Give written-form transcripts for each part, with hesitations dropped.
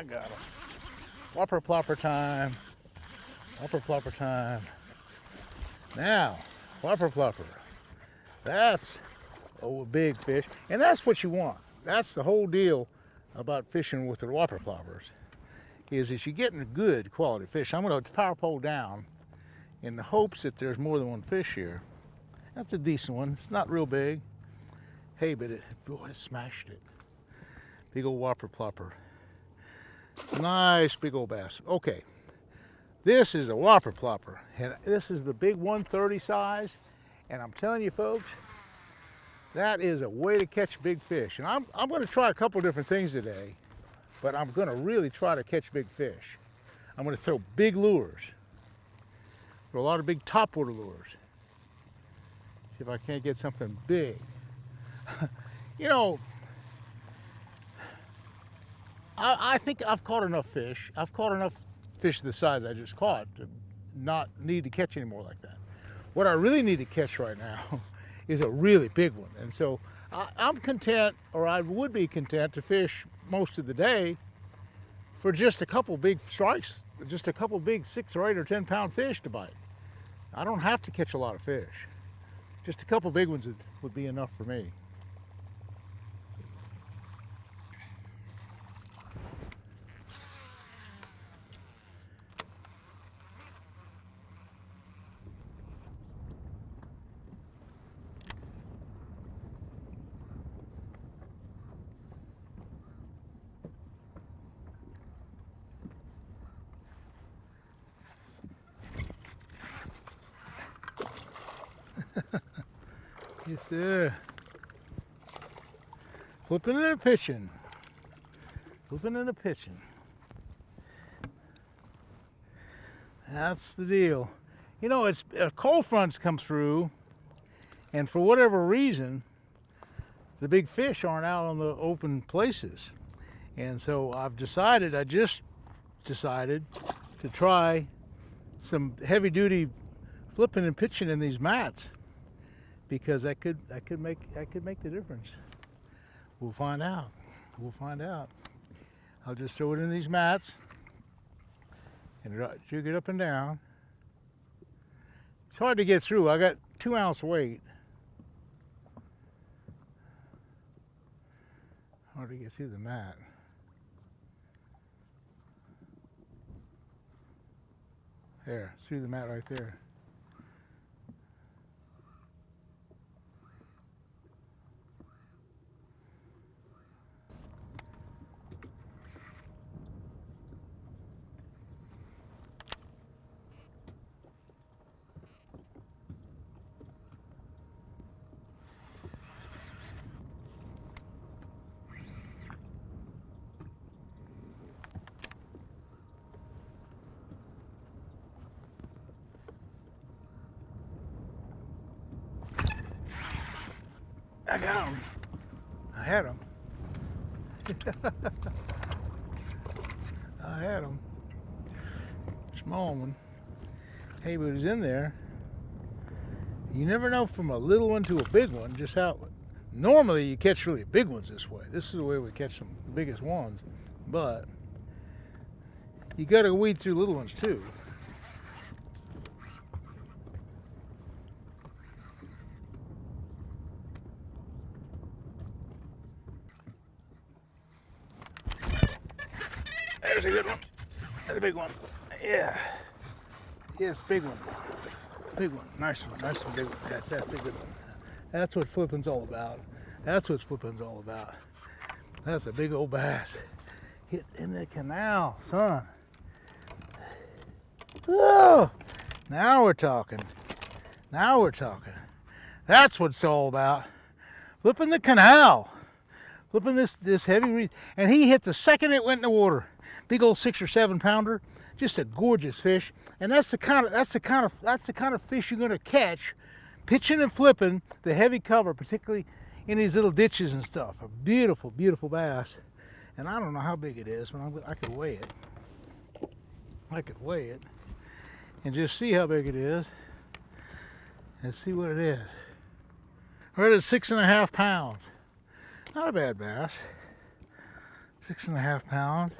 I got him. Whopper plopper time. Whopper plopper time. Now, whopper plopper. That's a big fish, and that's what you want. That's the whole deal about fishing with the whopper ploppers, is you're getting a good quality fish. I'm going to power pole down in the hopes that there's more than one fish here. That's a decent one. It's not real big. Hey, but boy, it smashed it. Big old whopper plopper. Nice big old bass. Okay, this is a whopper plopper, and this is the big 130 size. And I'm telling you, folks, that is a way to catch big fish. And I'm going to try a couple different things today, but I'm going to really try to catch big fish. I'm going to throw big lures. Throw a lot of big topwater lures. See if I can't get something big. You know, I think I've caught enough fish. I've caught enough fish the size I just caught to not need to catch any more like that. What I really need to catch right now is a really big one. And so I'm content, or I would be content, to fish most of the day for just a couple big strikes, just a couple big 6 or 8 or 10 pound fish to bite. I don't have to catch a lot of fish. Just a couple big ones would be enough for me. Yes, sir. Flipping and a pitching. Flipping and a pitching. That's the deal. You know, it's cold fronts come through, and for whatever reason, the big fish aren't out on the open places. And so I just decided to try some heavy duty flipping and pitching in these mats, because I could make the difference. We'll find out. We'll find out. I'll just throw it in these mats and jig it up and down. It's hard to get through. I got 2 ounce weight. Hard to get through the mat. There, through the mat right there. I got him. I had him. I had him. Small one. Hey, but he's in there. You never know from a little one to a big one just how. Normally you catch really big ones this way. This is the way we catch the biggest ones. But you got to weed through little ones too. There's a good one. That's a big one. Yeah. Yes, big one. Big one. Nice one. Nice one. Big one. That's a good one. That's what flipping's all about. That's what flipping's all about. That's a big old bass. Hit in the canal, son. Whoa! Now we're talking. Now we're talking. That's what it's all about. Flipping the canal. Flipping this heavy reed. And he hit the second it went in the water. Big old 6 or 7 pounder, just a gorgeous fish. And that's the kind of fish you're going to catch, pitching and flipping the heavy cover, particularly in these little ditches and stuff. A beautiful, beautiful bass. And I don't know how big it is, but I could weigh it. I could weigh it and just see how big it is and see what it is. Right at 6.5 pounds. Not a bad bass. 6.5 pounds.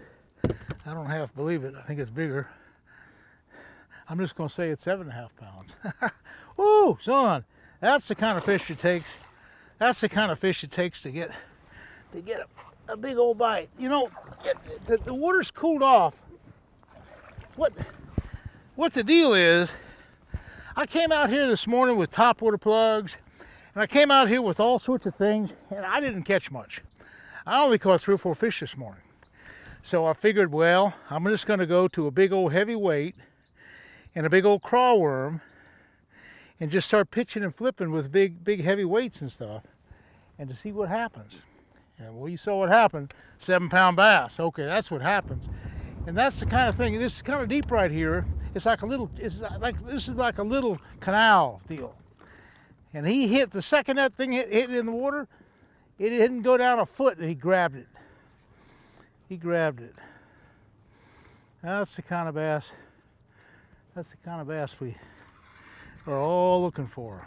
I don't half believe it. I think it's bigger. I'm just going to say it's 7.5 pounds. Woo, son, that's the kind of fish it takes. That's the kind of fish it takes to get a big old bite. You know, the water's cooled off. What the deal is, I came out here this morning with topwater plugs, and I came out here with all sorts of things, and I didn't catch much. I only caught 3 or 4 fish this morning. So I figured, well, I'm just going to go to a big old heavy weight and a big old crawl worm and just start pitching and flipping with big heavy weights and stuff, and to see what happens. And well, you saw what happened. 7-pound bass. Okay, that's what happens. And that's the kind of thing. This is kind of deep right here. It's like a little. This is like a little canal deal. And he hit the second that thing hit in the water. It didn't go down a foot, and he grabbed it. He grabbed it. That's the kind of bass. That's the kind of bass we are all looking for.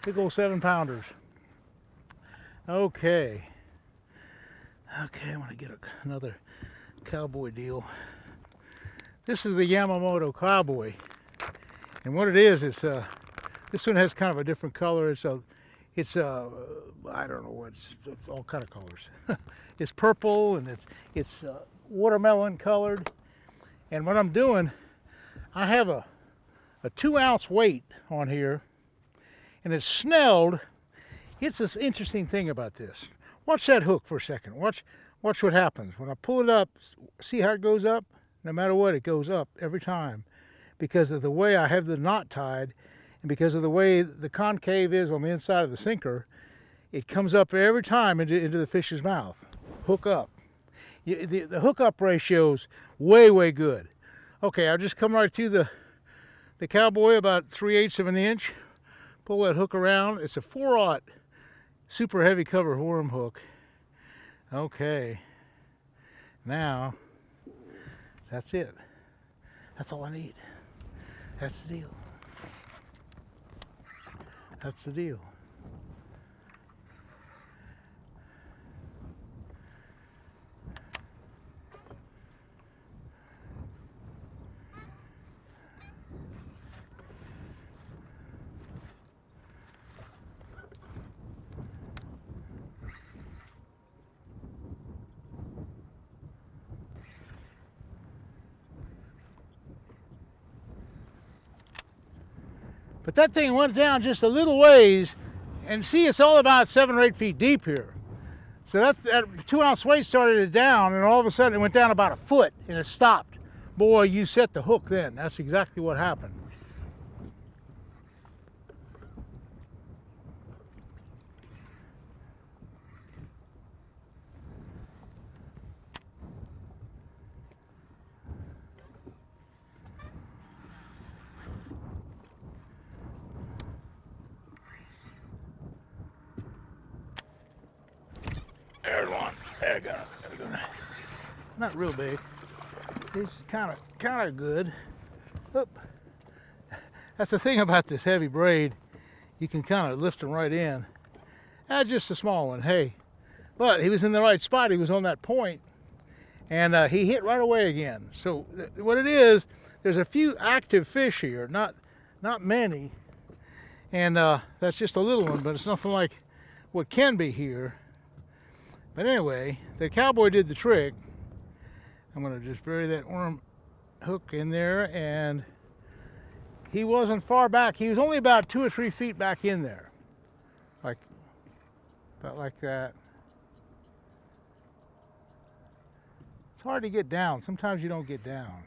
Big old 7-pounders. Okay. Okay, I'm gonna get another cowboy deal. This is the Yamamoto cowboy, and what it is, it's this one has kind of a different color. It's I don't know what, it's all kind of colors. It's purple and it's watermelon colored. And what I'm doing, I have a 2-ounce weight on here, and it's snelled. It's this interesting thing about this. Watch that hook for a second. Watch what happens when I pull it up. See how it goes up? No matter what, it goes up every time, because of the way I have the knot tied, and because of the way the concave is on the inside of the sinker. It comes up every time into the fish's mouth. Hook up. The hook-up ratio's way good. Okay, I'll just come right through the cowboy about 3/8 of an inch. Pull that hook around. It's a 4/0 super heavy cover worm hook. Okay. Now, that's it. That's all I need. That's the deal. That's the deal. But that thing went down just a little ways, and see, it's all about 7 or 8 feet deep here. So that 2-ounce weight started it down, and all of a sudden it went down about a foot, and it stopped. Boy, you set the hook then. That's exactly what happened. There's one. There I got it. Not real big. It's kind of good. Oop. That's the thing about this heavy braid. You can kind of lift them right in. That's just a small one. Hey, but he was in the right spot. He was on that point, and he hit right away again. So what it is, there's a few active fish here, not many, and that's just a little one, but it's nothing like what can be here. But anyway, the cowboy did the trick. I'm going to just bury that worm hook in there, and he wasn't far back. He was only about 2 or 3 feet back in there, about like that. It's hard to get down. Sometimes you don't get down.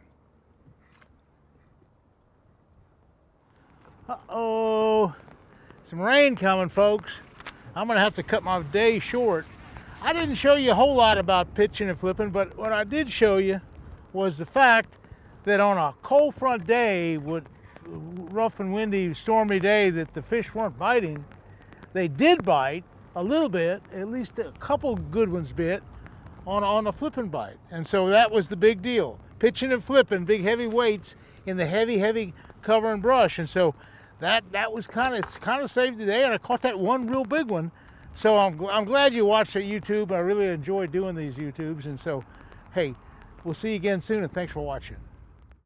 Uh-oh, some rain coming, folks. I'm going to have to cut my day short. I didn't show you a whole lot about pitching and flipping, but what I did show you was the fact that on a cold front day, with rough and windy, stormy day, that the fish weren't biting. They did bite a little bit, at least a couple good ones bit on a flipping bite. And so that was the big deal. Pitching and flipping, big heavy weights in the heavy cover and brush. And so that was kind of saved the day, and I caught that one real big one. So I'm glad you watched the YouTube. I really enjoy doing these YouTubes. And so, hey, We'll see you again soon, and thanks for watching.